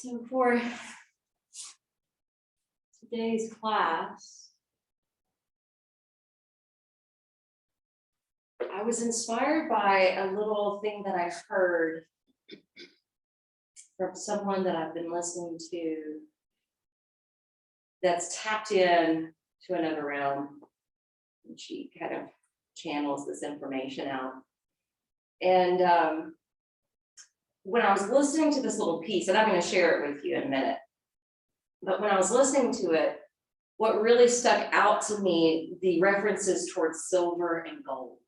So for today's class, I was inspired by a little thing that I heard from someone that I've been listening to that's tapped in to another realm. And she kind of channels this information out. And when I was listening to this little piece, and I'm going to share it with you in a minute, but when I was listening to it, what really stuck out to me, the references towards silver and gold.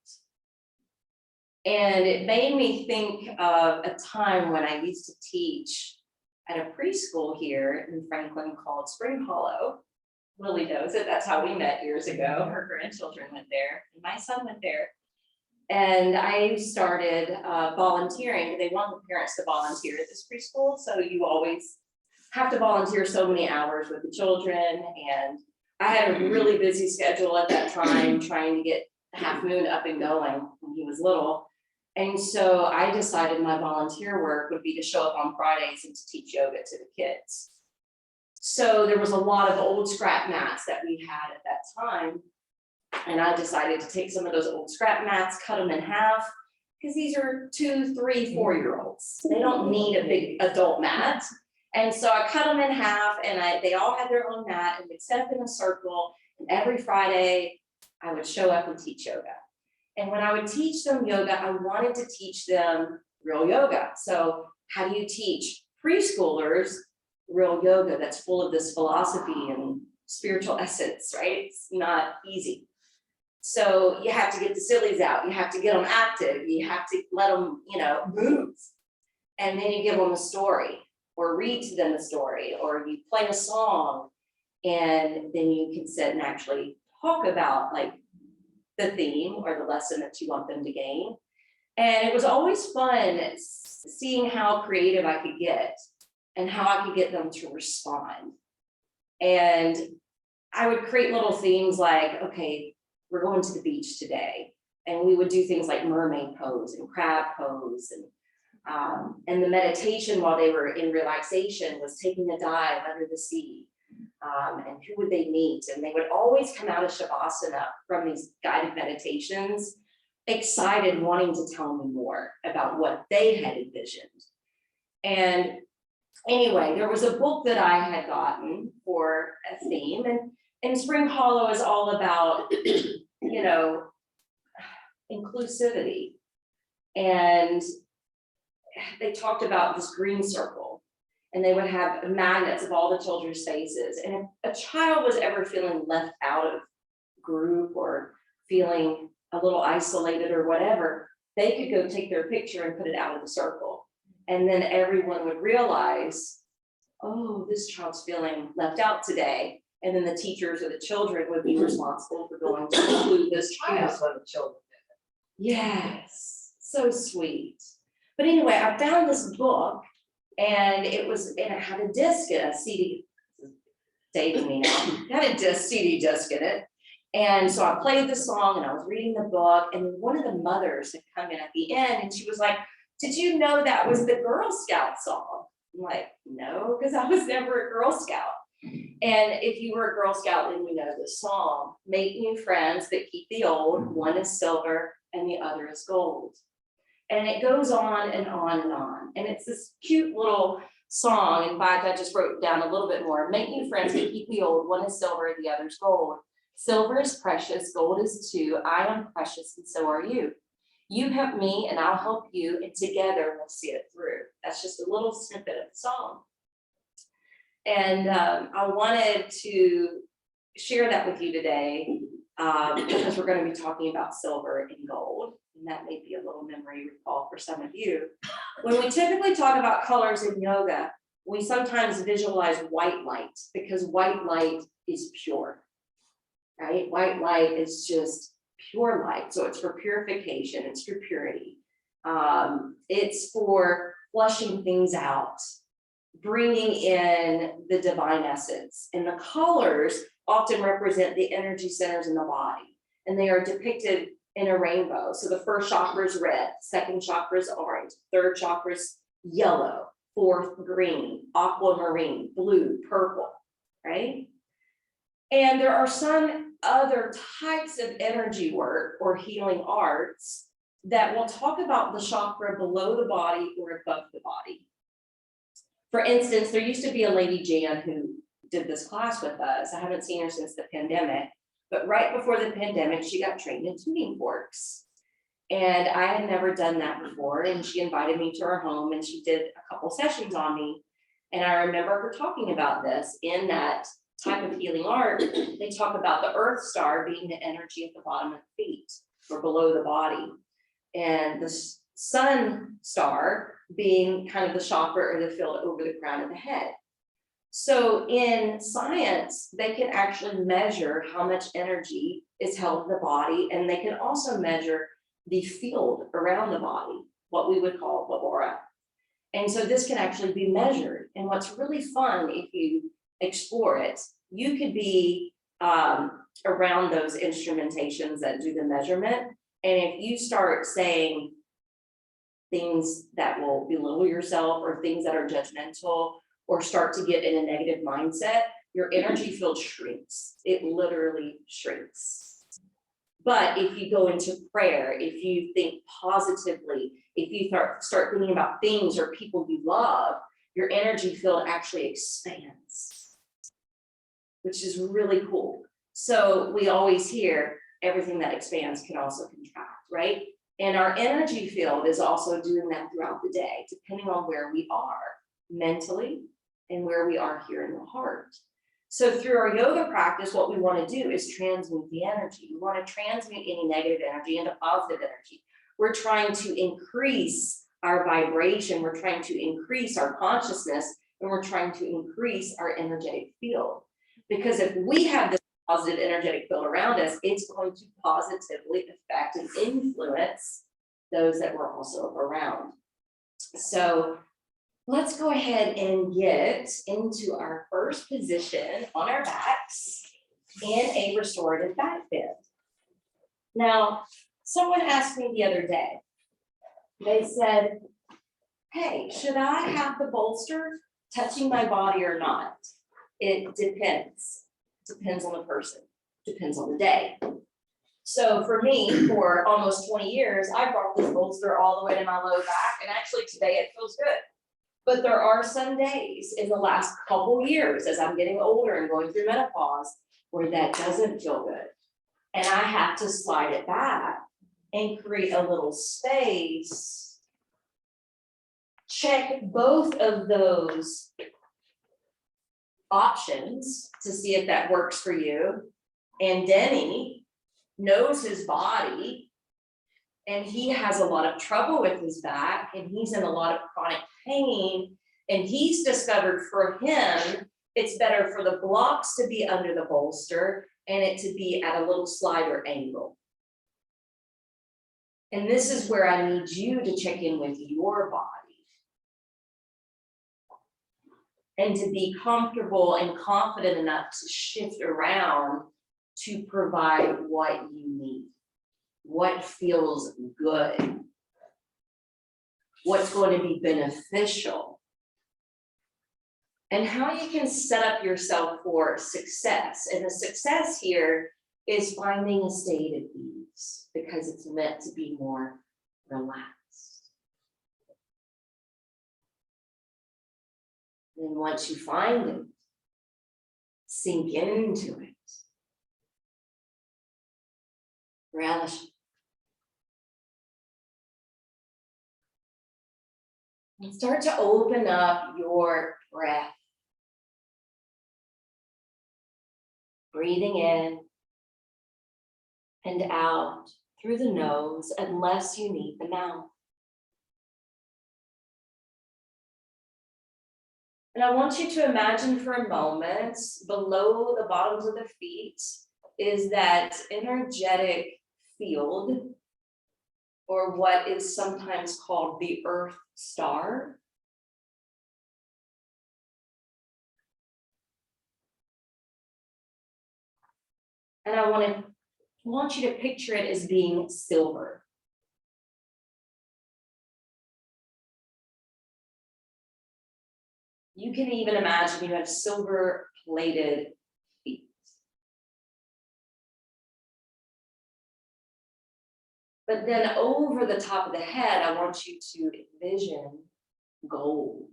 And it made me think of a time when I used to teach at a preschool here in Franklin called Spring Hollow. Lily knows it, that's how we met years ago. Her grandchildren went there, and my son went there. And I started volunteering. They want the parents to volunteer at this preschool, so you always have to volunteer so many hours with the children. And I had a really busy schedule at that time, trying to get Half Moon up and going when he was little. And so I decided my volunteer work would be to show up on Fridays and to teach yoga to the kids. So there was a lot of old scrap mats that we had at that time. And I decided to take some of those old scrap mats, cut them in half, because these are 2, 3, 4-year-olds. They don't need a big adult mat. And so I cut them in half, and they all had their own mat, and we'd set up in a circle. And every Friday, I would show up and teach yoga. And when I would teach them yoga, I wanted to teach them real yoga. So how do you teach preschoolers real yoga that's full of this philosophy and spiritual essence, right? It's not easy. So you have to get the sillies out. You have to get them active. You have to let them, move. And then you give them a story or read to them a story, or you play a song, and then you can sit and actually talk about like the theme or the lesson that you want them to gain. And it was always fun seeing how creative I could get and how I could get them to respond. And I would create little themes like, okay, we're going to the beach today. And we would do things like mermaid pose and crab pose. And the meditation while they were in relaxation was taking a dive under the sea. And who would they meet? And they would always come out of Shavasana from these guided meditations, excited, wanting to tell me more about what they had envisioned. And anyway, there was a book that I had gotten for a theme, and Spring Hollow is all about, inclusivity. And they talked about this green circle, and they would have magnets of all the children's faces. And if a child was ever feeling left out of group or feeling a little isolated or whatever, they could go take their picture and put it out of the circle. And then everyone would realize, oh, this child's feeling left out today. And then the teachers or the children would be responsible for going to include this child. That's what the children did. Yes, so sweet. But anyway, I found this book, and it had a disc in a CD, dating me now, it had a CD disc in it. And so I played the song and I was reading the book, and one of the mothers had come in at the end, and she was like, did you know that was the Girl Scout song? I'm like, no, because I was never a Girl Scout. And if you were a Girl Scout, then you know the song, make new friends but keep the old, one is silver and the other is gold. And it goes on and on and on. And it's this cute little song. In fact, I just wrote down a little bit more. Make new friends but keep the old, one is silver, the other's gold. Silver is precious, gold is too. I am precious and so are you. You help me and I'll help you, and together we'll see it through. That's just a little snippet of the song. And I wanted to share that with you today because we're going to be talking about silver and gold. And that may be a little memory recall for some of you. When we typically talk about colors in yoga, we sometimes visualize white light because white light is pure, right? White light is just pure light. So it's for purification, it's for purity. It's for flushing things out, bringing in the divine essence. And the colors often represent the energy centers in the body, and they are depicted in a rainbow. So the first chakra is red, second chakra is orange, third chakra is yellow, fourth green, aquamarine, blue, purple, right? And there are some other types of energy work or healing arts that will talk about the chakra below the body or above the body. For instance, there used to be a lady, Jan, who did this class with us. I haven't seen her since the pandemic, but right before the pandemic, she got trained in tuning forks. And I had never done that before. And she invited me to her home and she did a couple sessions on me. And I remember her talking about this in that type of healing art. They talk about the earth star being the energy at the bottom of the feet or below the body. And the sun star being kind of the chakra or the field over the crown of the head. So in science, they can actually measure how much energy is held in the body, and they can also measure the field around the body, what we would call the aura. And so this can actually be measured. And what's really fun, if you explore it, you could be around those instrumentations that do the measurement. And if you start saying things that will belittle yourself or things that are judgmental or start to get in a negative mindset, your energy field shrinks. It literally shrinks. But if you go into prayer, if you think positively, if you start thinking about things or people you love, your energy field actually expands, which is really cool. So we always hear everything that expands can also contract, right? And our energy field is also doing that throughout the day, depending on where we are mentally and where we are here in the heart. So through our yoga practice, what we want to do is transmute the energy. We want to transmute any negative energy into positive energy. We're trying to increase our vibration. We're trying to increase our consciousness, and we're trying to increase our energetic field. Because if we have this positive energetic field around us, it's going to positively affect and influence those that we're also around. So let's go ahead and get into our first position on our backs in a restorative back bend. Now, someone asked me the other day, they said, hey, should I have the bolster touching my body or not? It depends. Depends on the person, depends on the day. So for me, for almost 20 years, I brought this bolster all the way to my low back, and actually today it feels good. But there are some days in the last couple years, as I'm getting older and going through menopause, where that doesn't feel good. And I have to slide it back and create a little space. Check both of those options to see if that works for you. And Denny knows his body, and he has a lot of trouble with his back, and he's in a lot of chronic pain. And he's discovered for him, it's better for the blocks to be under the bolster and it to be at a little slider angle. And this is where I need you to check in with your body and to be comfortable and confident enough to shift around to provide what you need, what feels good, what's going to be beneficial, and how you can set up yourself for success. And the success here is finding a state of ease because it's meant to be more relaxed. And once you find it, sink into it. Relish. And start to open up your breath. Breathing in and out through the nose unless you need the mouth. And I want you to imagine for a moment below the bottoms of the feet is that energetic field, or what is sometimes called the earth star. And I want you to picture it as being silver. You can even imagine you have silver plated feet. But then over the top of the head, I want you to envision gold.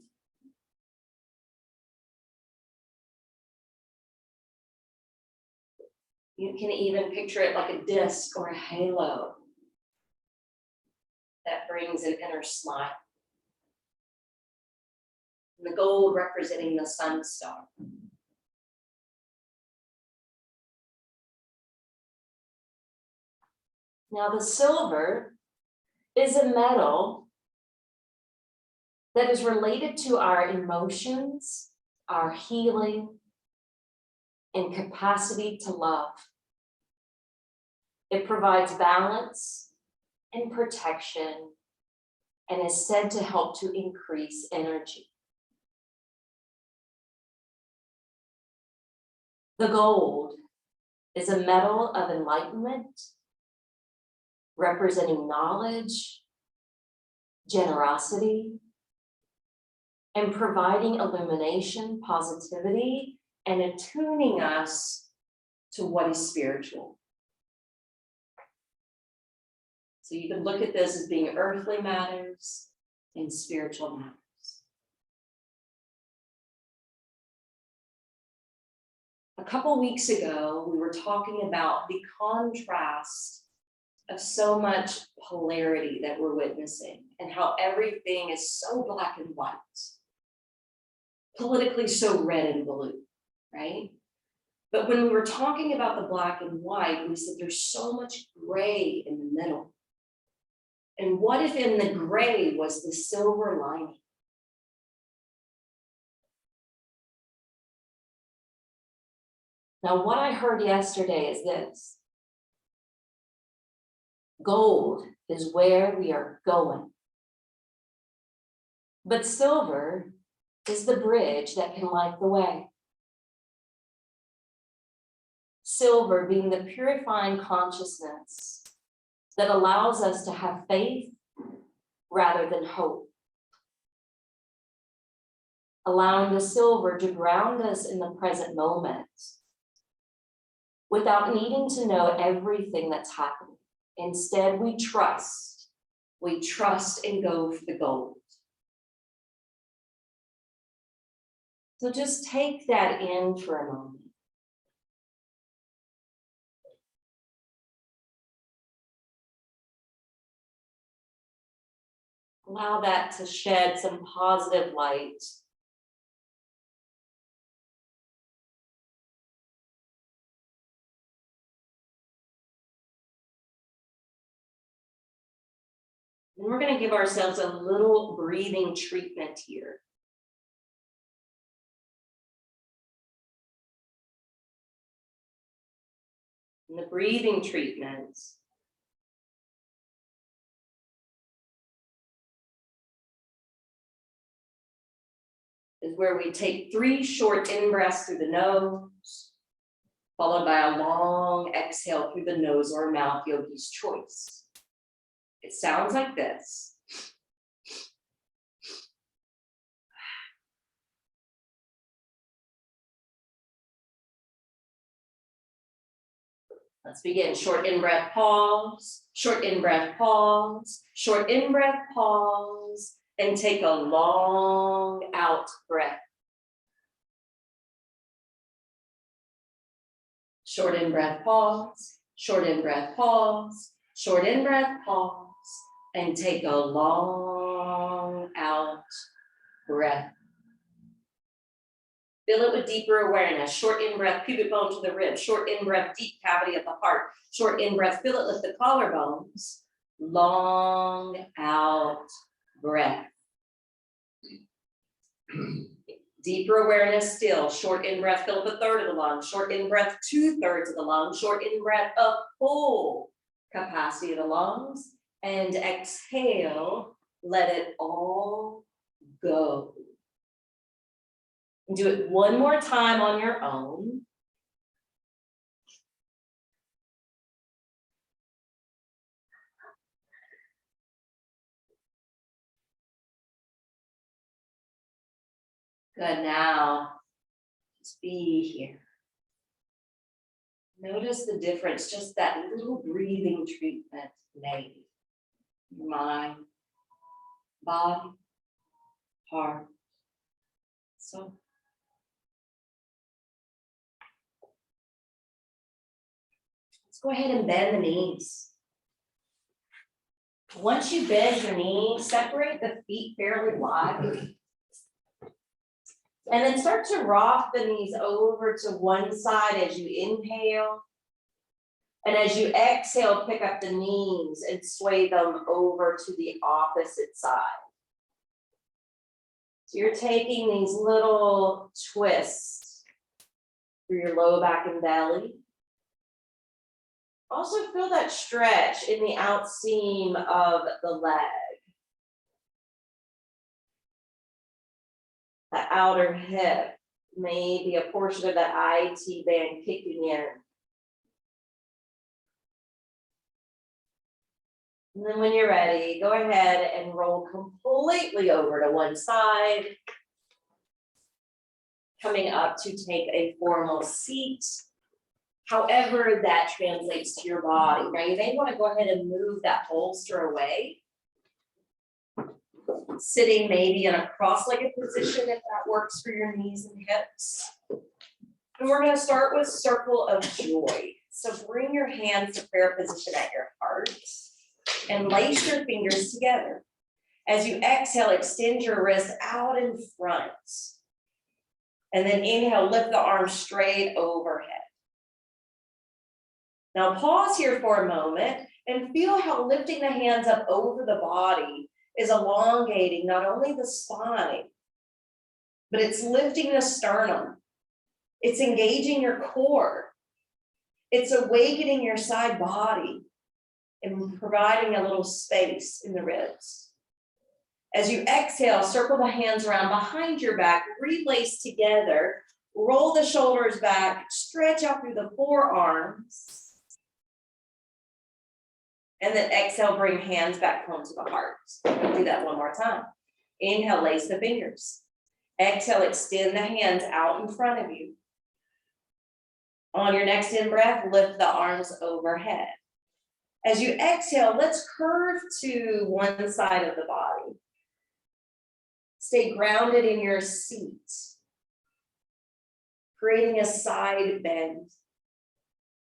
You can even picture it like a disc or a halo that brings an inner smile. And the gold representing the sun star. Now the silver is a metal that is related to our emotions, our healing, and capacity to love. It provides balance and protection and is said to help to increase energy. The gold is a metal of enlightenment, representing knowledge, generosity, and providing illumination, positivity, and attuning us to what is spiritual. So you can look at this as being earthly matters and spiritual matters. A couple weeks ago, we were talking about the contrast of so much polarity that we're witnessing and how everything is so black and white, politically so red and blue, right? But when we were talking about the black and white, we said there's so much gray in the middle. And what if in the gray was the silver lining? Now, what I heard yesterday is this. Gold is where we are going. But silver is the bridge that can light the way. Silver being the purifying consciousness that allows us to have faith rather than hope. Allowing the silver to ground us in the present moment without needing to know everything that's happening. Instead, we trust and go for the gold. So just take that in for a moment. Allow that to shed some positive light. And we're going to give ourselves a little breathing treatment here. And the breathing treatment is where we take 3 short in-breaths through the nose, followed by a long exhale through the nose or mouth, yogi's choice. It sounds like this. Let's begin. Short in-breath, pause, short in-breath, pause, short in-breath, pause, and take a long out breath. Short in-breath, pause, short in-breath, pause, short in-breath, pause, and take a long out breath. Fill it with deeper awareness. Short in-breath, pubic bone to the rib. Short in-breath, deep cavity of the heart. Short in-breath, fill it with the collarbones. Long out breath. Deeper awareness still. Short in-breath, fill up 1/3 of the lung. Short in-breath, 2/3 of the lung. Short in-breath, a full capacity of the lungs. And exhale, let it all go. Do it one more time on your own. Good, now, just be here. Notice the difference, just that little breathing treatment made. Your mind, body, heart, soul. Let's go ahead and bend the knees. Once you bend your knees, separate the feet fairly wide. And then start to rock the knees over to one side as you inhale. And as you exhale, pick up the knees and sway them over to the opposite side. So you're taking these little twists through your low back and belly. Also feel that stretch in the outseam of the leg. The outer hip, maybe a portion of that IT band kicking in. And then when you're ready, go ahead and roll completely over to one side. Coming up to take a formal seat. However that translates to your body. Now you may want to go ahead and move that bolster away. Sitting maybe in a cross-legged position if that works for your knees and hips. And we're going to start with circle of joy. So bring your hands to prayer position at your heart and lace your fingers together. As you exhale, extend your wrists out in front. And then inhale, lift the arms straight overhead. Now pause here for a moment and feel how lifting the hands up over the body is elongating not only the spine, but it's lifting the sternum. It's engaging your core. It's awakening your side body and providing a little space in the ribs. As you exhale, circle the hands around behind your back, relace together, roll the shoulders back, stretch out through the forearms. And then exhale, bring hands back home to the heart. We'll do that one more time. Inhale, lace the fingers. Exhale, extend the hands out in front of you. On your next in breath, lift the arms overhead. As you exhale, let's curve to one side of the body. Stay grounded in your seat, creating a side bend.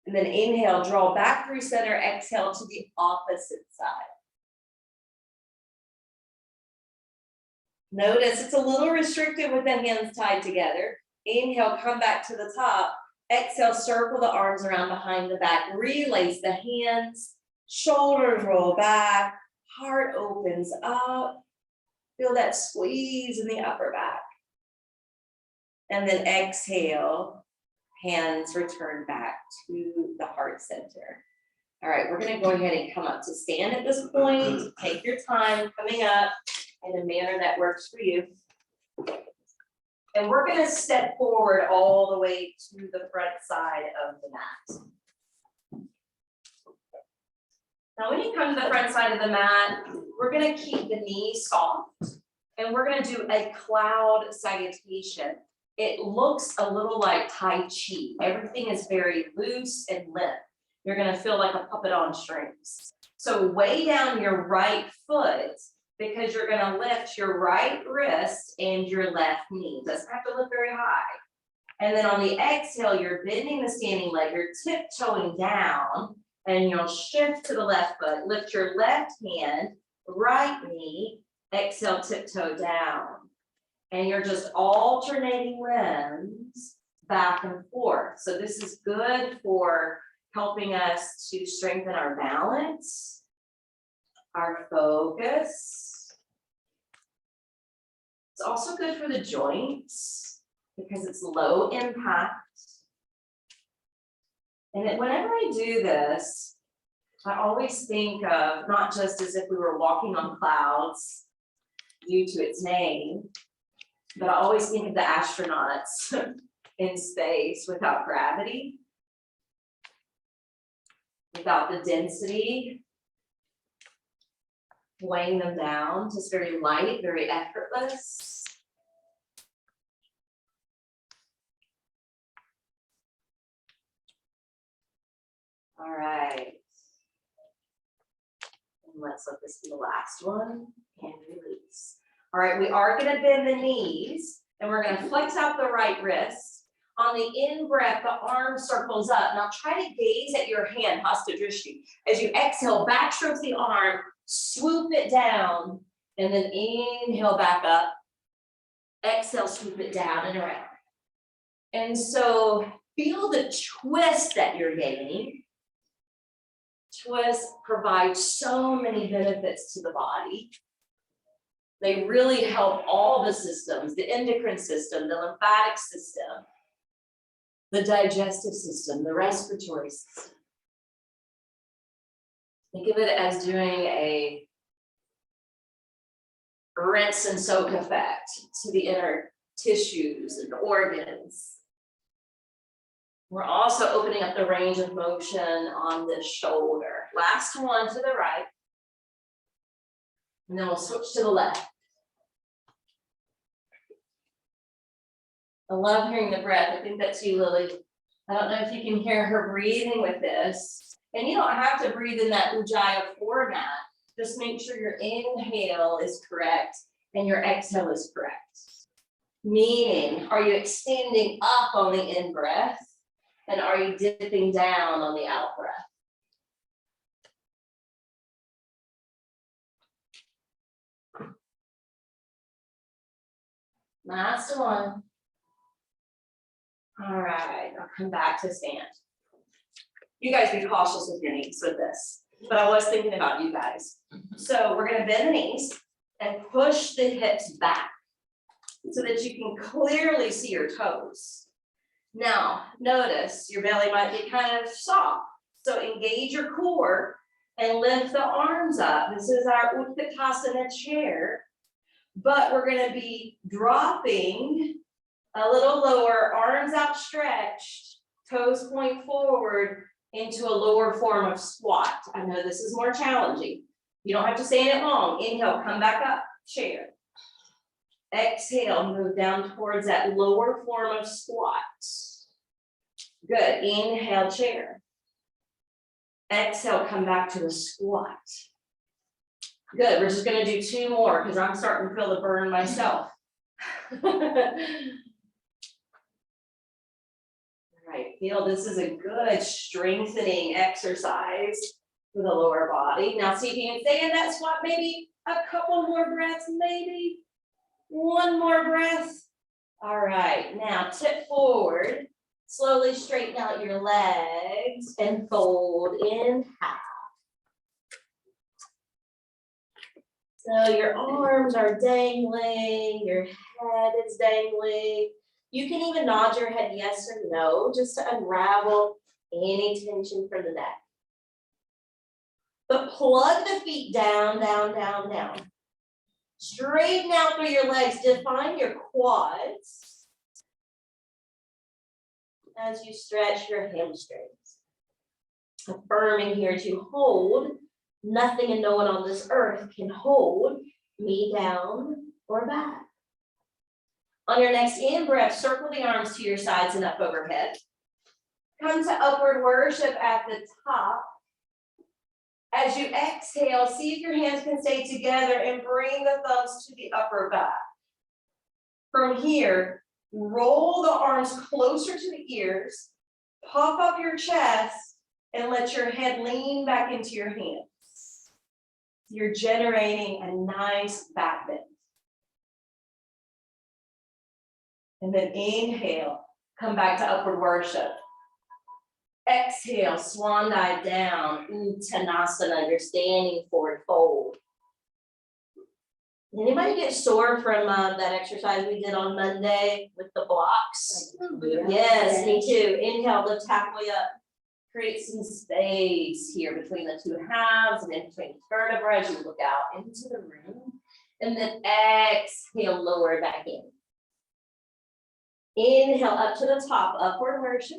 And then inhale, draw back through center, exhale to the opposite side. Notice it's a little restricted with the hands tied together. Inhale, come back to the top. Exhale, circle the arms around behind the back. Relace the hands, shoulders roll back, heart opens up. Feel that squeeze in the upper back. And then exhale. Hands return back to the heart center. All right, we're going to go ahead and come up to stand at this point. Take your time coming up in a manner that works for you. And we're going to step forward all the way to the front side of the mat. Now, when you come to the front side of the mat, we're going to keep the knees soft and we're going to do a cloud salutation. It looks a little like Tai Chi. Everything is very loose and limp. You're going to feel like a puppet on strings. So weigh down your right foot because you're going to lift your right wrist and your left knee. Doesn't have to lift very high. And then on the exhale, you're bending the standing leg. You're tiptoeing down and you'll shift to the left foot. Lift your left hand, right knee, exhale, tiptoe down. And you're just alternating limbs back and forth. So this is good for helping us to strengthen our balance, our focus. It's also good for the joints because it's low impact. And then whenever I do this, I always think of not just as if we were walking on clouds due to its name, but I always think of the astronauts in space without gravity, without the density, weighing them down, just very light, very effortless. All right. And let's let this be the last one and release. All right, we are gonna bend the knees and we're gonna flex out the right wrist. On the in-breath, the arm circles up. Now try to gaze at your hand, hasta drishti. As you exhale, backstroke the arm, swoop it down, and then inhale back up. Exhale, swoop it down and around. And so feel the twist that you're gaining. Twists provide so many benefits to the body. They really help all the systems, the endocrine system, the lymphatic system, the digestive system, the respiratory system. Think of it as doing a rinse and soak effect to the inner tissues and organs. We're also opening up the range of motion on the shoulder. Last one to the right. And then we'll switch to the left. I love hearing the breath. I think that's you, Lily. I don't know if you can hear her breathing with this. And you don't have to breathe in that Ujjayi format. Just make sure your inhale is correct and your exhale is correct. Meaning, are you extending up on the in-breath? And are you dipping down on the out-breath? Last one. All right, I'll come back to stand. You guys be cautious with your knees with this, but I was thinking about you guys. So we're gonna bend the knees and push the hips back so that you can clearly see your toes. Now, notice your belly might be kind of soft. So engage your core and lift the arms up. This is our Utkatasana chair, but we're gonna be dropping a little lower, arms outstretched, toes point forward into a lower form of squat. I know this is more challenging. You don't have to stay in it long. Inhale, come back up, chair. Exhale, move down towards that lower form of squat. Good, inhale, chair. Exhale, come back to a squat. Good, we're just gonna do two more because I'm starting to feel the burn myself. Right, feel this is a good strengthening exercise for the lower body. Now see if you can stay in that squat, maybe a couple more breaths, maybe one more breath. All right, now tip forward, slowly straighten out your legs and fold in half. So your arms are dangling, your head is dangling. You can even nod your head yes or no, just to unravel any tension from the neck. But plug the feet down, down, down, down. Straighten out through your legs, define your quads as you stretch your hamstrings. Affirming here to hold. Nothing and no one on this earth can hold me down or back. On your next in-breath, circle the arms to your sides and up overhead. Come to upward worship at the top. As you exhale, see if your hands can stay together and bring the thumbs to the upper back. From here, roll the arms closer to the ears, puff up your chest, and let your head lean back into your hands. You're generating a nice back bend. And then inhale, come back to upward worship. Exhale, swan dive down, Uttanasana, you're standing forward fold. Anybody get sore from that exercise we did on Monday with the blocks? Yes, me too. Inhale, lift halfway up. Create some space here between the two halves and in between vertebrae as you look out into the room. And then exhale, lower back in. Inhale up to the top, upward worship.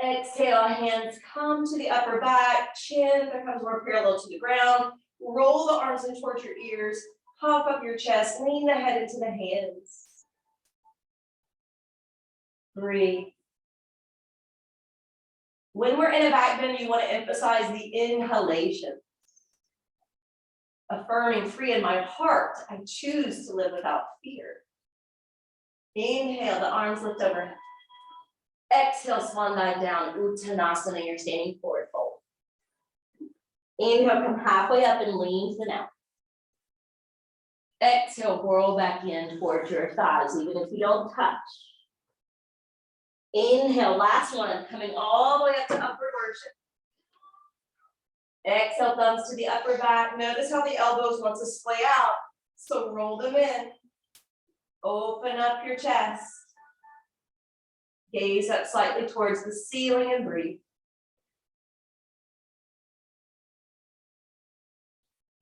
Exhale, hands come to the upper back, chin becomes more parallel to the ground. Roll the arms in towards your ears, puff up your chest, lean the head into the hands. breathe. When we're in a back bend, you want to emphasize the inhalation. Affirming free in my heart, I choose to live without fear. Inhale, the arms lift overhead. Exhale, swan dive down, Uttanasana, you're standing forward fold. Inhale, come halfway up and lean to the now. Exhale, whirl back in towards your thighs, even if you don't touch. Inhale, last one, coming all the way up to upward worship. Exhale, thumbs to the upper back. Notice how the elbows want to splay out, so roll them in. Open up your chest. Gaze up slightly towards the ceiling and breathe.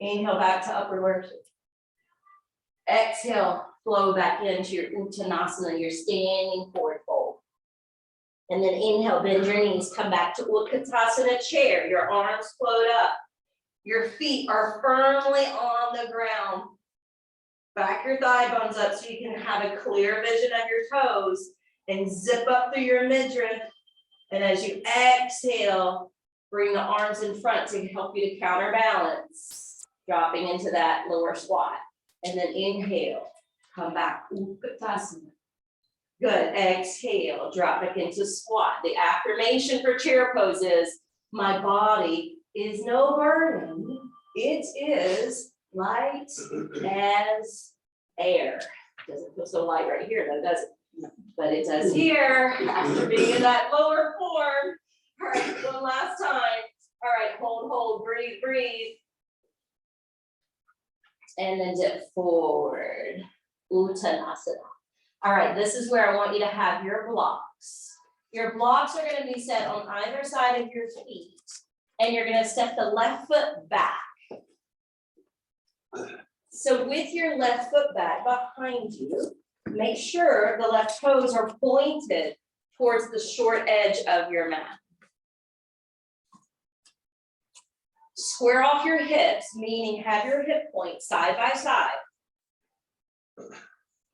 Inhale back to upward worship. Exhale, flow back into your Uttanasana, your standing forward fold. And then inhale, bend your knees, come back to Utkatasana chair. Your arms float up. Your feet are firmly on the ground. Back your thigh bones up so you can have a clear vision of your toes and zip up through your midriff. And as you exhale, bring the arms in front to help you to counterbalance, dropping into that lower squat. And then inhale, come back, Utkatasana. Good, exhale, drop back into squat. The affirmation for chair pose is, my body is no burden. It is light as air. Doesn't feel so light right here though, does it? But it does here, after being in that lower form. All right, one last time. All right, hold, breathe, breathe. And then dip forward, Uttanasana. All right, this is where I want you to have your blocks. Your blocks are going to be set on either side of your feet, and you're going to step the left foot back. So with your left foot back behind you, make sure the left toes are pointed towards the short edge of your mat. Square off your hips, meaning have your hip points side by side.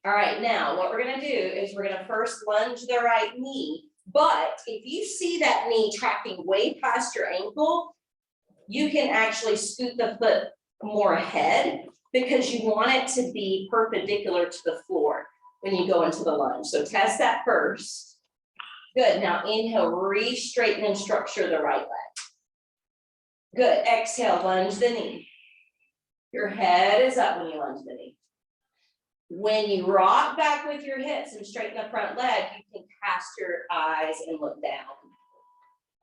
All right, now what we're gonna do is we're gonna first lunge the right knee, but if you see that knee tracking way past your ankle, you can actually scoot the foot more ahead because you want it to be perpendicular to the floor when you go into the lunge. So test that first. Good, now inhale, re-straighten and structure the right leg. Good, exhale, lunge the knee. Your head is up when you lunge the knee. When you rock back with your hips and straighten the front leg, you can cast your eyes and look down.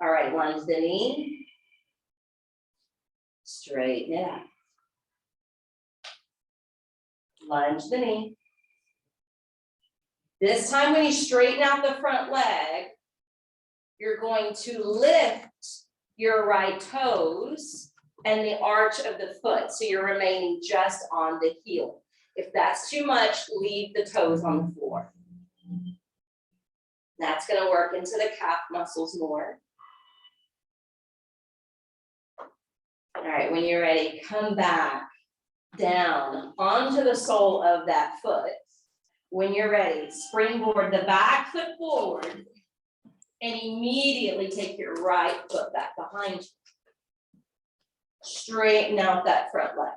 All right, lunge the knee. Straighten it out. Lunge the knee. This time when you straighten out the front leg, you're going to lift your right toes and the arch of the foot, so you're remaining just on the heel. If that's too much, leave the toes on the floor. That's going to work into the calf muscles more. All right, when you're ready, come back down onto the sole of that foot. When you're ready, springboard the back foot forward and immediately take your right foot back behind you. Straighten out that front leg.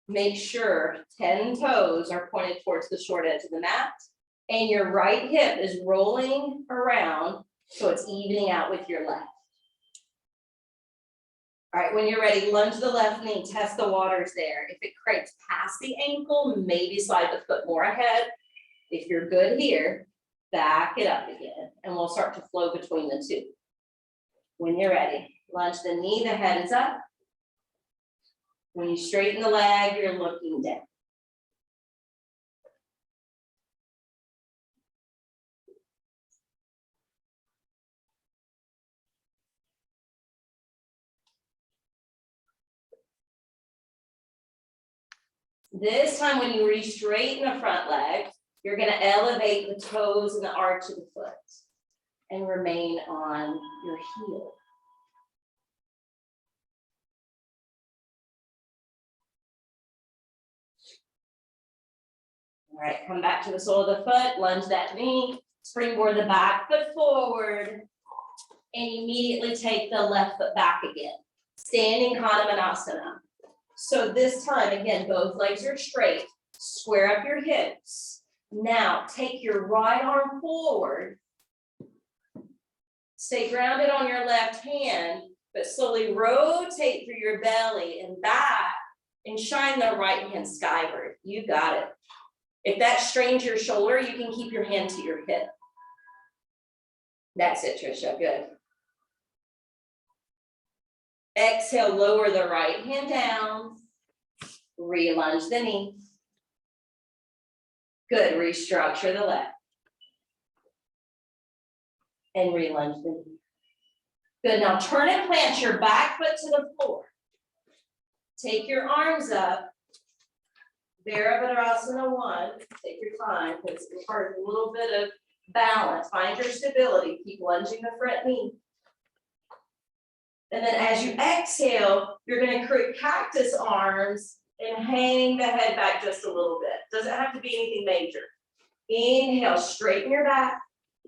Make sure 10 toes are pointed towards the short edge of the mat and your right hip is rolling around so it's evening out with your left. All right, when you're ready, lunge the left knee, test the waters there. If it cranks past the ankle, maybe slide the foot more ahead. If you're good here, back it up again and we'll start to flow between the two. When you're ready, lunge the knee, the head is up. When you straighten the leg, you're looking down. This time when you re-straighten the front leg, you're going to elevate the toes and the arch of the foot and remain on your heel. All right, come back to the sole of the foot, lunge that knee, springboard the back foot forward, and immediately take the left foot back again. Standing Hanumanasana. So this time, again, both legs are straight, square up your hips. Now, take your right arm forward. Stay grounded on your left hand, but slowly rotate through your belly and back and shine the right hand skyward. You got it. If that strains your shoulder, you can keep your hand to your hip. That's it, Trisha, good. Exhale, lower the right hand down. Re-lunge the knee. Good, restructure the left. And re-lunge the knee. Good, now turn and plant your back foot to the floor. Take your arms up. Virabhadrasana 1, take your time, because it requires a little bit of balance. Find your stability, keep lunging the front knee. And then as you exhale, you're gonna create cactus arms and hang the head back just a little bit. Doesn't have to be anything major. Inhale, straighten your back,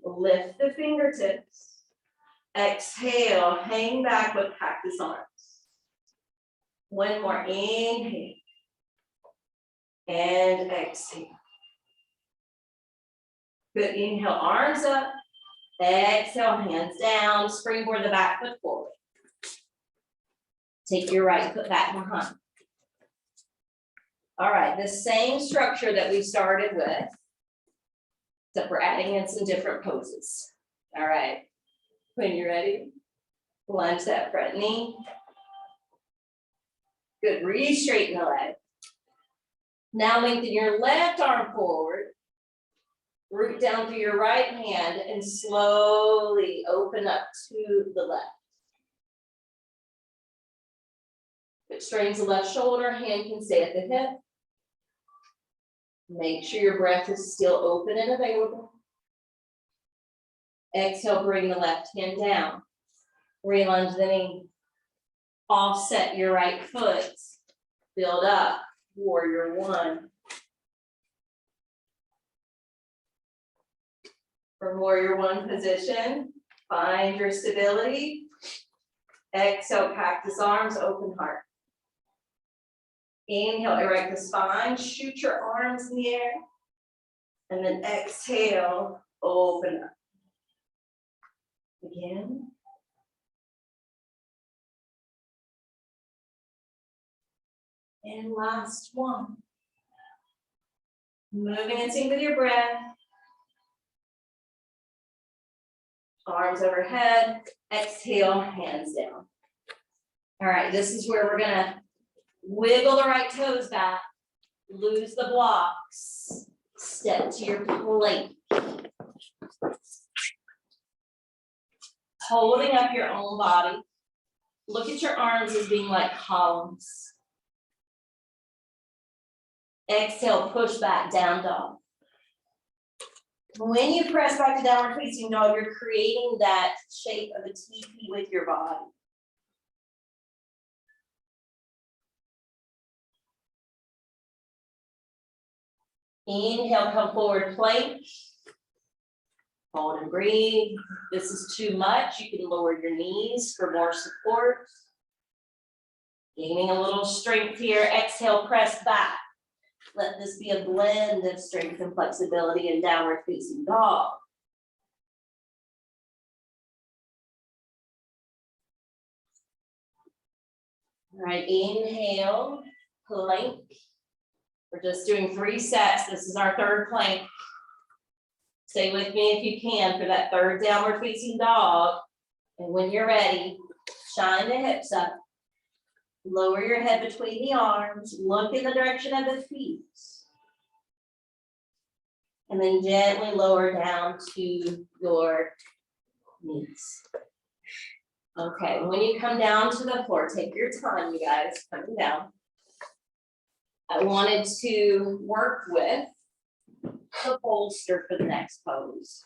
lift the fingertips. Exhale, hang back with cactus arms. One more, inhale. And exhale. Good, inhale, arms up. Exhale, hands down, springboard the back foot forward. Take your right foot back behind. All right, the same structure that we started with, except we're adding in some different poses. All right, when you're ready, lunge that front knee. Good, re-straighten the leg. Now lengthen your left arm forward, root down through your right hand and slowly open up to the left. If it strains the left shoulder, hand can stay at the hip. Make sure your breath is still open and available. Exhale, bring the left hand down. Re-lunge the knee. Offset your right foot. Build up. Warrior 1. From Warrior 1 position, find your stability. Exhale, cactus arms, open heart. Inhale, erect the spine, shoot your arms in the air. And then exhale, open up. Again. And last one. Moving in sync with your breath. Arms overhead, exhale, hands down. All right, this is where we're gonna wiggle the right toes back, lose the blocks, step to your plank. Holding up your own body. Look at your arms as being like columns. Exhale, push back, down dog. When you press back to downward facing dog, you're creating that shape of a teepee with your body. Inhale, come forward, plank. Hold and breathe. If this is too much, you can lower your knees for more support. Gaining a little strength here. Exhale, press back. Let this be a blend of strength and flexibility in downward facing dog. All right, inhale, plank. We're just doing 3 sets. This is our third plank. Stay with me if you can for that third downward facing dog. And when you're ready, shine the hips up. Lower your head between the arms, look in the direction of the feet. And then gently lower down to your knees. Okay, when you come down to the floor, take your time, you guys, coming down. I wanted to work with the bolster for the next pose.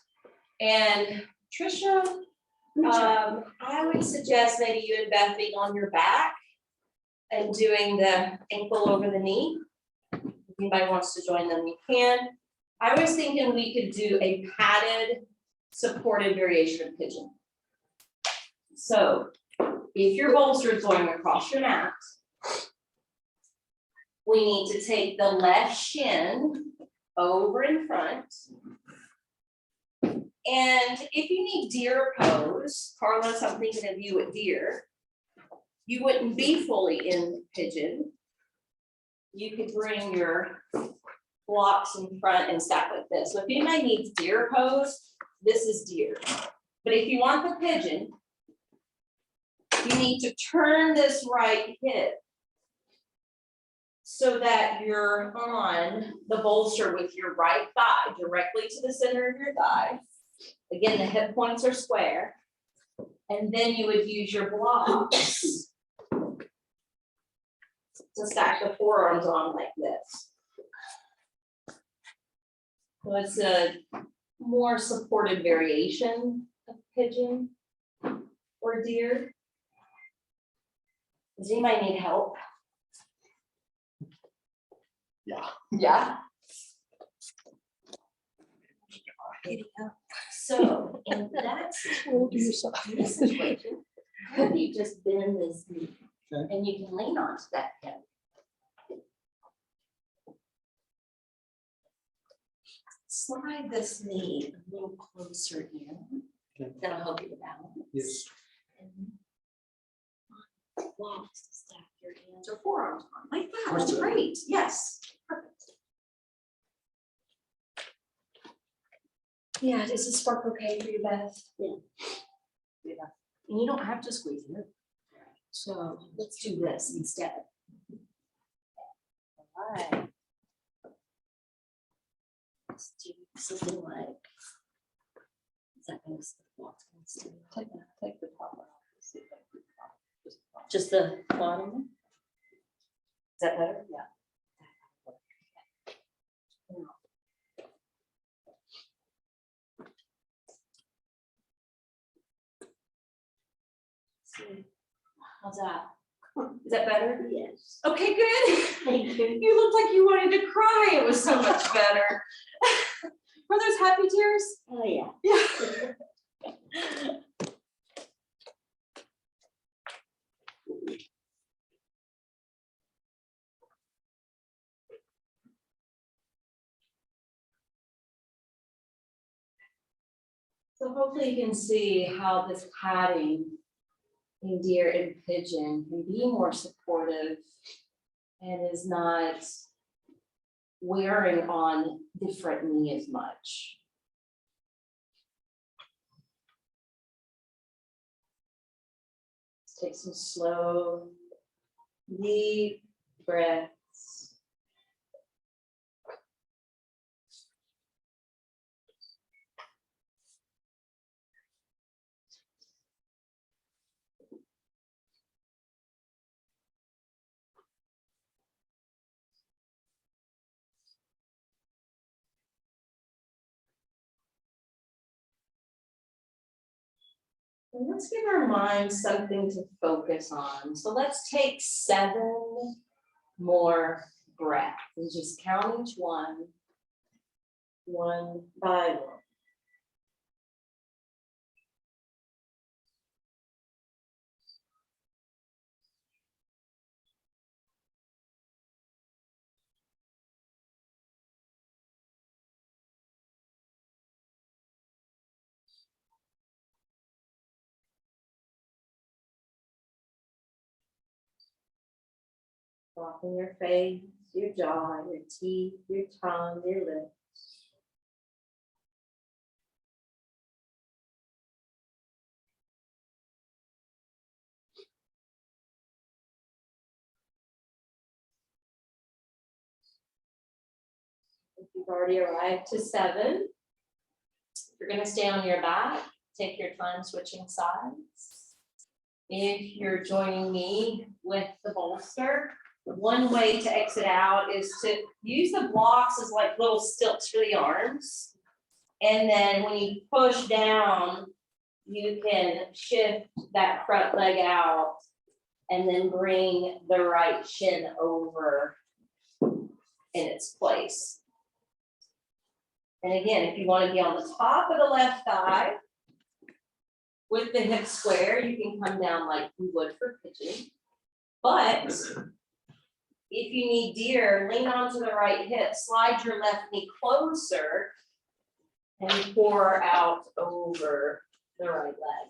And Trisha, I would suggest maybe you and Beth being on your back and doing the ankle over the knee. If Anybody wants to join them, you can. I was thinking we could do a padded supported variation of pigeon. So if your bolster is going across your mat, we need to take the left shin over in front. And if you need deer pose, Carlos, I'm thinking of you at deer, you wouldn't be fully in pigeon. You could bring your blocks in front and stack like this. So if anybody needs deer pose, this is deer. But if you want the pigeon, you need to turn this right hip so that you're on the bolster with your right thigh directly to the center of your thigh. Again, the hip points are square. And then you would use your blocks to stack the forearms on like this. So it's a more supported variation of pigeon or deer. Does anybody need help? Yeah. Yeah. So, in that this situation, have you just bend this knee Okay. and you can lean onto that hip. Slide this knee a little closer in. Okay. That'll help you to balance. Yes. And blocks to stack your hands or forearms on like that. Of course That's it is. great. Yes. Perfect. Yeah, does this work okay for you, Beth? Yeah. Yeah. And you don't have to squeeze it. So let's do this instead. All right. Let's do something like. Is that going to Take the top one off. just the bottom? Is that better? Yeah. See, how's that? Is that better? Yes. Okay, good. Thank you. You looked like you wanted to cry. It was so much better. Were those happy tears? Oh, yeah. Yeah. So hopefully you can see how this padding in deer and pigeon can be more supportive and is not wearing on the front knee as much. Let's take some slow, deep breaths. And let's give our minds something to focus on. So let's take 7 more breaths and just count each one by one. Soften your face, your jaw, your teeth, your tongue, your lips. If you've already arrived to 7, you're going to stay on your back, take your time switching sides. If you're joining me with the bolster, one way to exit out is to use the blocks as like little stilts for the arms. And then when you push down, you can shift that front leg out and then bring the right shin over in its place. And again, if you want to be on the top of the left thigh with the hip square, you can come down like you would for pigeon. But if you need deer, lean onto the right hip, slide your left knee closer, and pour out over the right leg.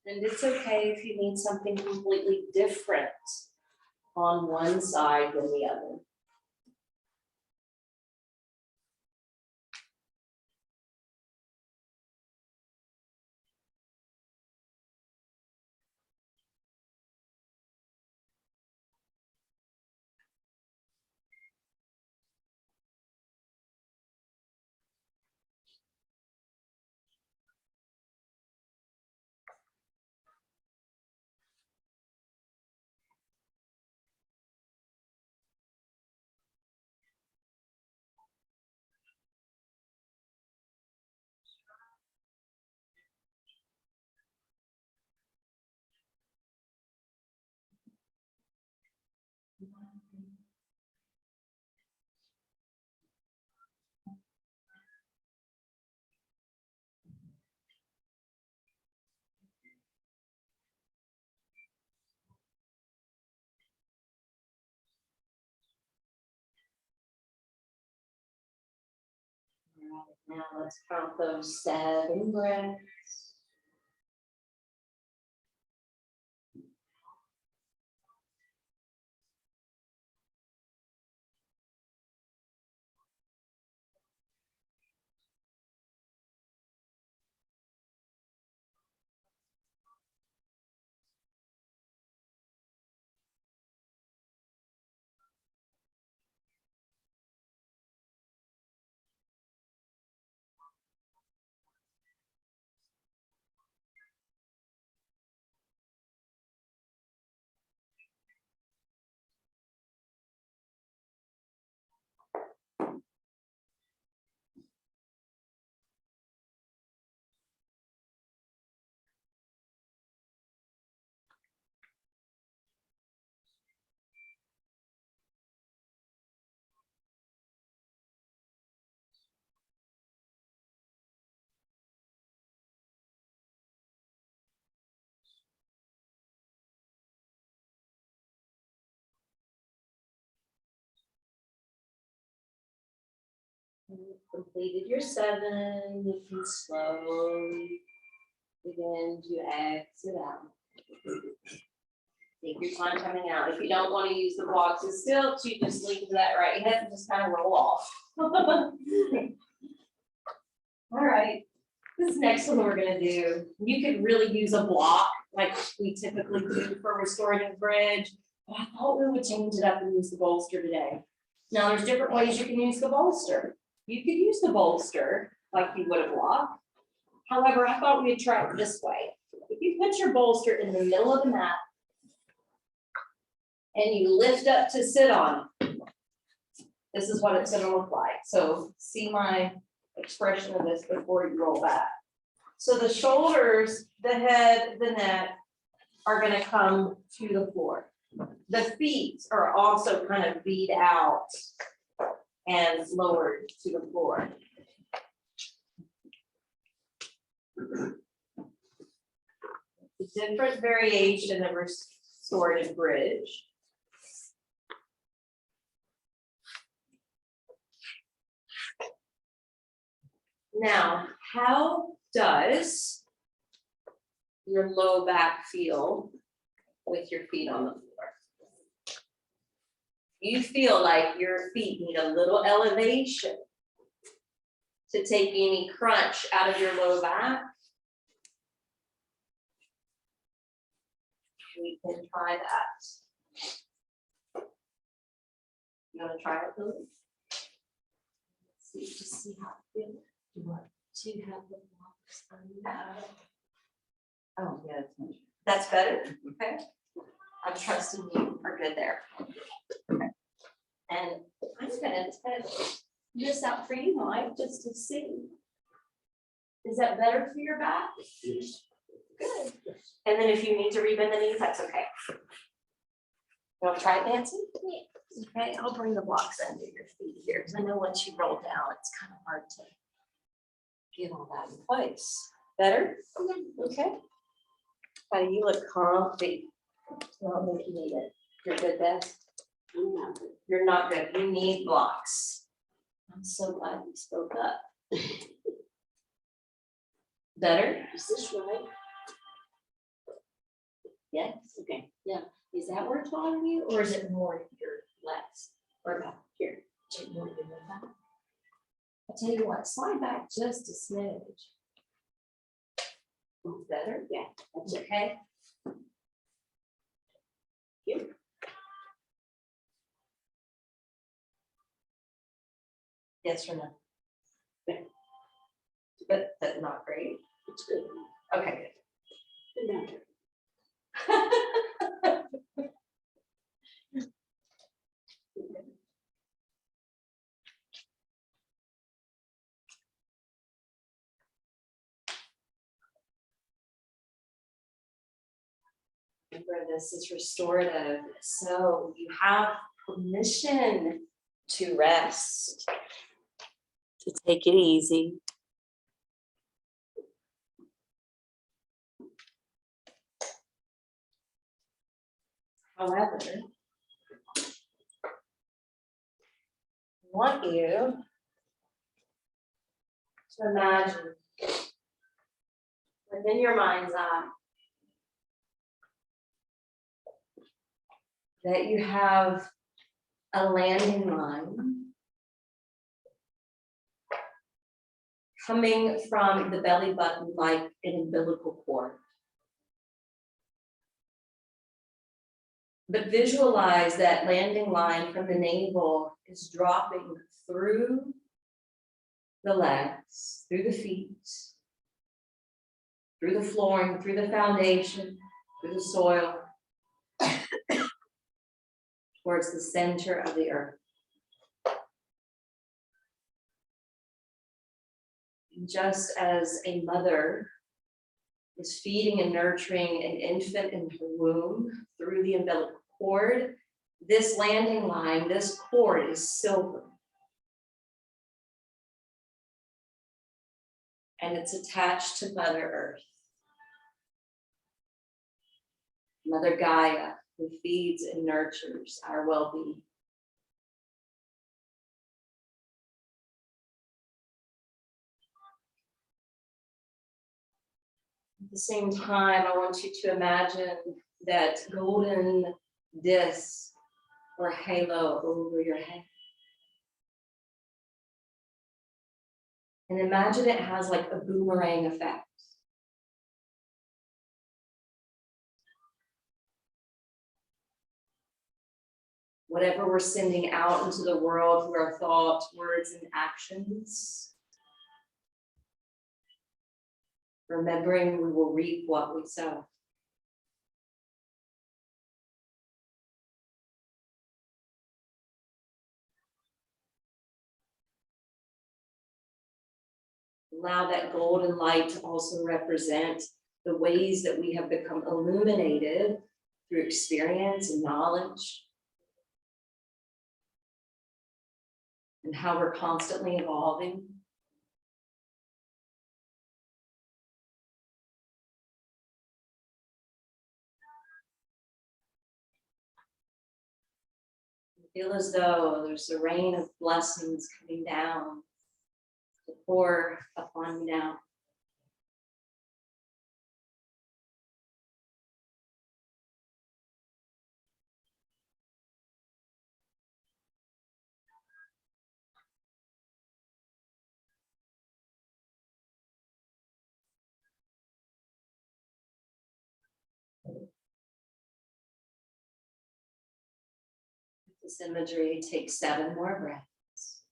And it's okay if you need something completely different on one side than the other. Now let's count those 7 breaths. When you've completed your 7, you can slowly begin to exit out. Take your time coming out. If you don't want to use the blocks and stilts, you just lean to that right hip and just kind of roll off. All right, this next one we're gonna do, you could really use a block like we typically do for restorative bridge. But I thought we would change it up and use the bolster today. Now, there's different ways you can use the bolster. You could use the bolster like you would a block. However, I thought we'd try it this way. If you put your bolster in the middle of the mat and you lift up to sit on, this is what it's gonna look like. So see my expression of this before you roll back. So the shoulders, the head, the neck are gonna come to the floor. The feet are also kind of beat out and lowered to the floor. A different variation of restorative bridge. Now, how does your low back feel with your feet on the floor? You feel like your feet need a little elevation to take any crunch out of your low back. We can try that. You want to try it, Lily? Let's see, just see how it feels. You want to have the blocks under. Oh, yeah, That's better, okay? I'm trusting you are good there. Okay. And I'm gonna test this out for you, Mike, just to see Is that better for your back? Yes. Good. And then if you need to rebend the knees, that's okay. You want to try it, Nancy? Okay, I'll bring the blocks under your feet here, because I know once you roll down, it's kind of hard to get all that in place. Better? Okay. You look comfy. Not make you need it. You're good, Beth? You're not good. You need blocks. I'm so glad you spoke up. Better? Is this right? Yes. Okay. Yeah. Is that where it's bothering you, or is it more your legs? Or about here? Is it more your back? I'll tell you what, slide back just a smidge. Better? Yeah. That's okay. You. Yes or no? Yeah. But not great. It's good. Okay, Good now. good. Remember, this is restorative, so you have permission to rest, to take it easy. However, I want you to imagine within your mind's eye that you have a landing line coming from the belly button like an umbilical cord. But visualize that landing line from the navel is dropping through the legs, through the feet, through the flooring, through the foundation, through the soil, towards the center of the earth. And just as a mother is feeding and nurturing an infant in her womb through the umbilical cord, this landing line, this cord is silver. And it's attached to Mother Earth. Mother Gaia, who feeds and nurtures our well-being. At the same time, I want you to imagine that golden disc or halo over your head. And imagine it has like a boomerang effect. Whatever we're sending out into the world through our thoughts, words, and actions, remembering we will reap what we sow. Allow that golden light to also represent the ways that we have become illuminated through experience and knowledge, and how we're constantly evolving. Feel as though there's a rain of blessings coming down to pour upon you now. This imagery takes 7 more breaths.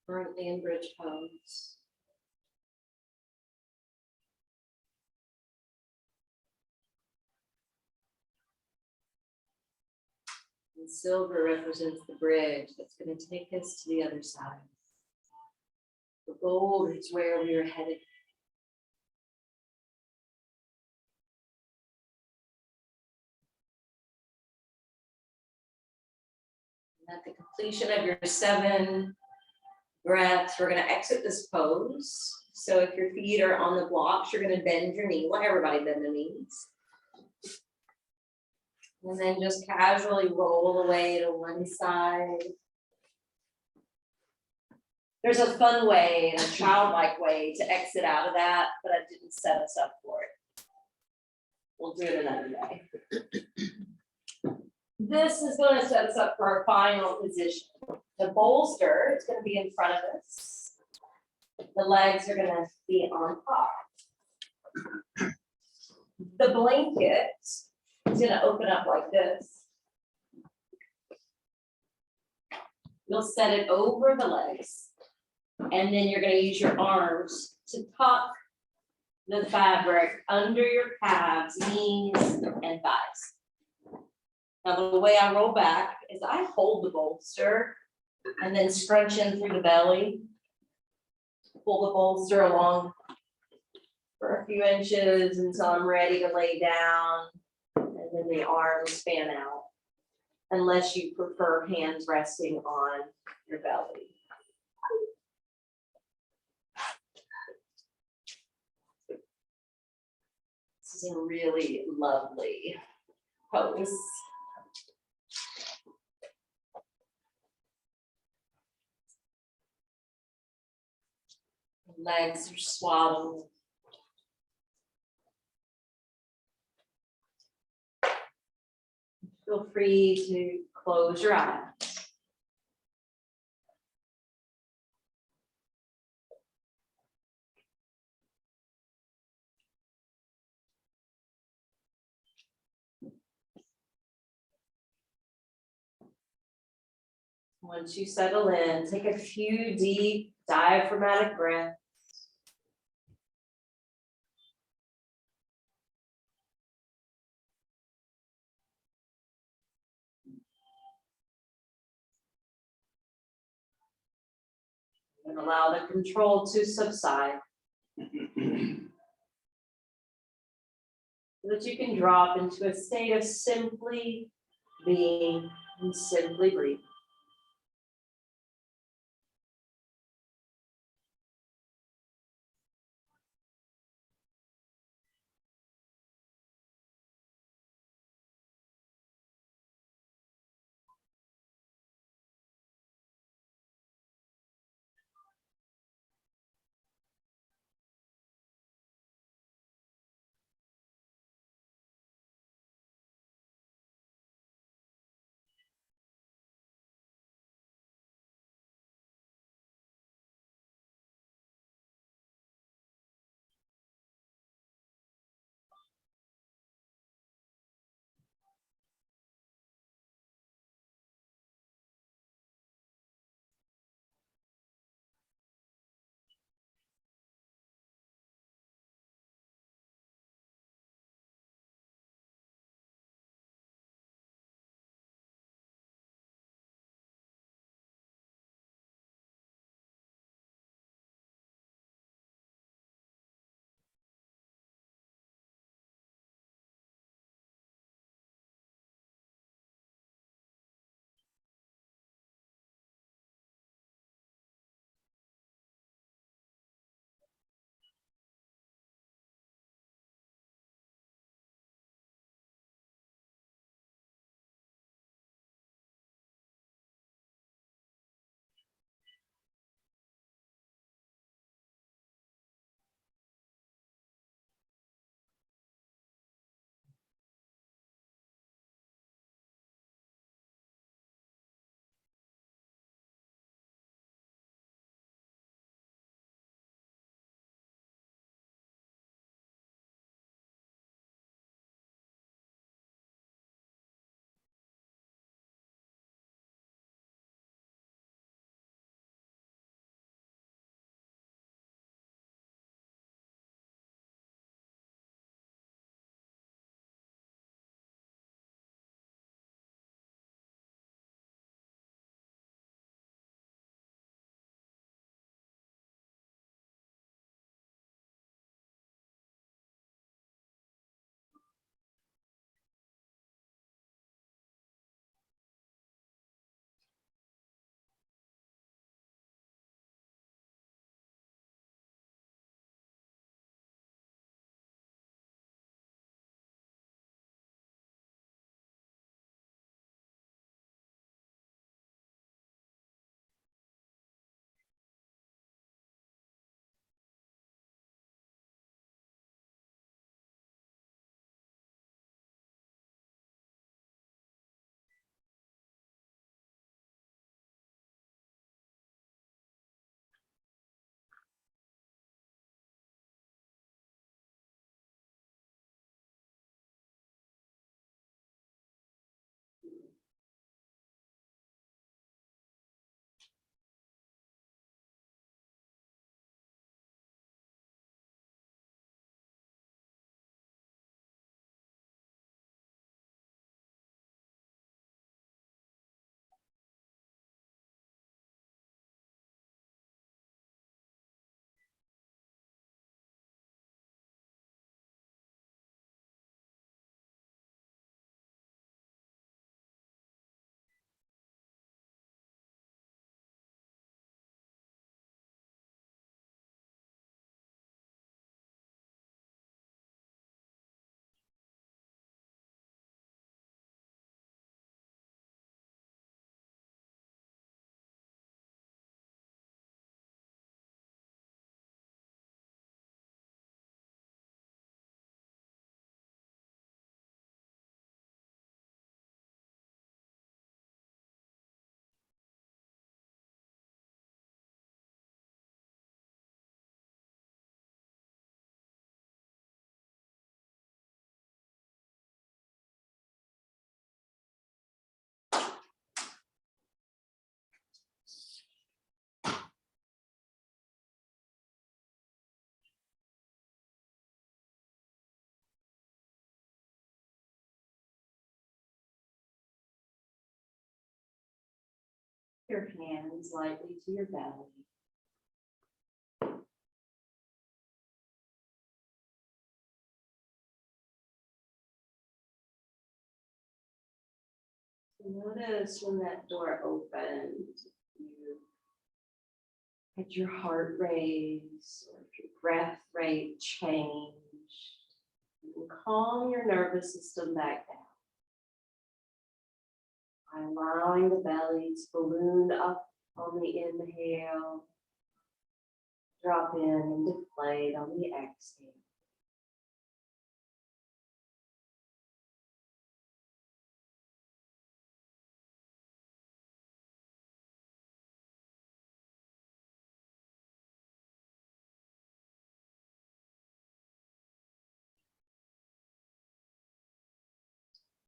Currently in bridge pose. And silver represents the bridge that's going to take us to the other side. The gold is where we are headed. And at the completion of your 7 breaths, we're going to exit this pose. So if your feet are on the blocks, you're going to bend your knee. Let everybody bend the knees. And then just casually roll away to one side. There's a fun way and a childlike way to exit out of that, but I didn't set us up for it. We'll do it another day. This is going to set us up for our final position. The bolster is going to be in front of us. The legs are going to be on top. The blanket is going to open up like this. You'll set it over the legs, and then you're going to use your arms to tuck the fabric under your calves, knees, and thighs. Now, the way I roll back is I hold the bolster and then scrunch in through the belly. Pull the bolster along for a few inches until I'm ready to lay down. And then the arms span out, unless you prefer hands resting on your belly. This is a really lovely pose. Legs are swaddled. Feel free to close your eyes. Once you settle in, take a few deep diaphragmatic breaths. And allow the control to subside. So that you can drop into a state of simply being and simply breathing. your hands lightly to your belly. Notice when that door opened, you had your heart raise or your breath rate change. And calm your nervous system back down by allowing the belly to balloon up on the inhale, drop in and deflate on the exhale.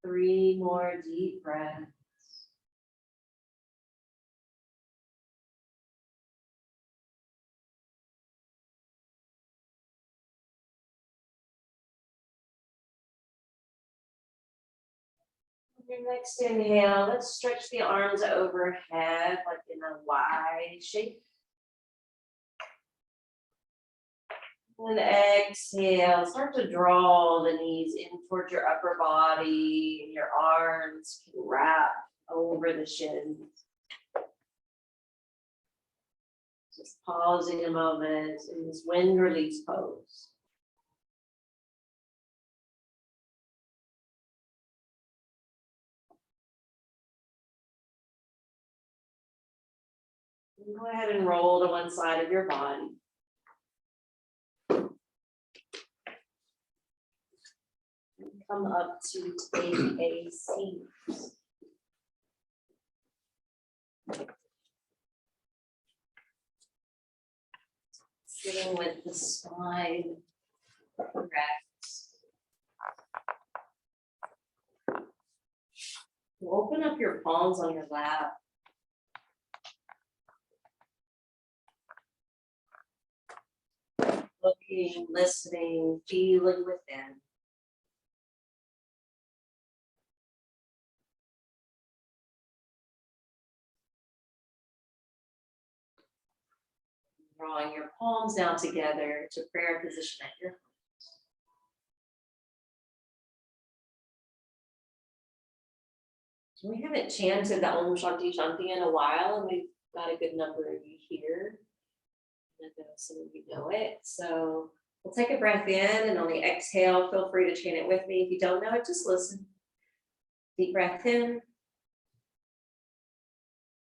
Three more deep breaths. Your next inhale, let's stretch the arms overhead like in a Y shape. And exhale, start to draw the knees in towards your upper body, and your arms can wrap over the shins. Just pausing a moment in this wind release pose. And go ahead and roll to one side of your body. Come up to take a seat. Sitting with the spine erect. Open up your palms on your lap. Looking, listening, feeling within. Drawing your palms down together to prayer position at your heart. So we haven't chanted the Om Shanti Shanti in a while, and we've got a good number of you here. I know some of you know it. So we'll take a breath in, and on the exhale, feel free to chant it with me. If you don't know it, just listen. Deep breath in.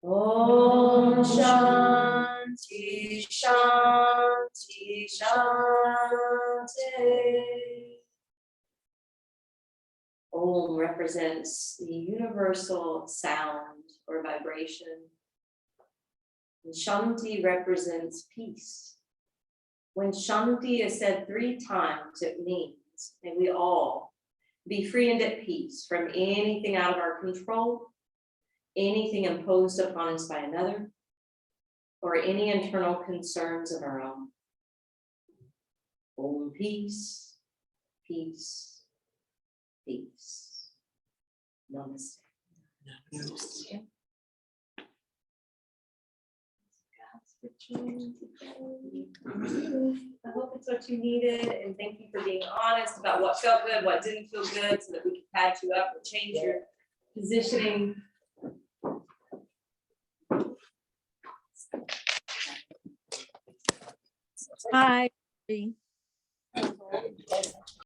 Om Shanti Shanti Shanti. Om represents the universal sound or vibration. And Shanti represents peace. When Shanti is said 3 times, it means may we all be free and at peace from anything out of our control, anything imposed upon us by another, or any internal concerns of our own. Om peace, peace, peace. Namaste. Namaste. I hope it's what you needed, and thank you for being honest about what felt good, what didn't feel good, so that we can patch you up or change your positioning. Hi.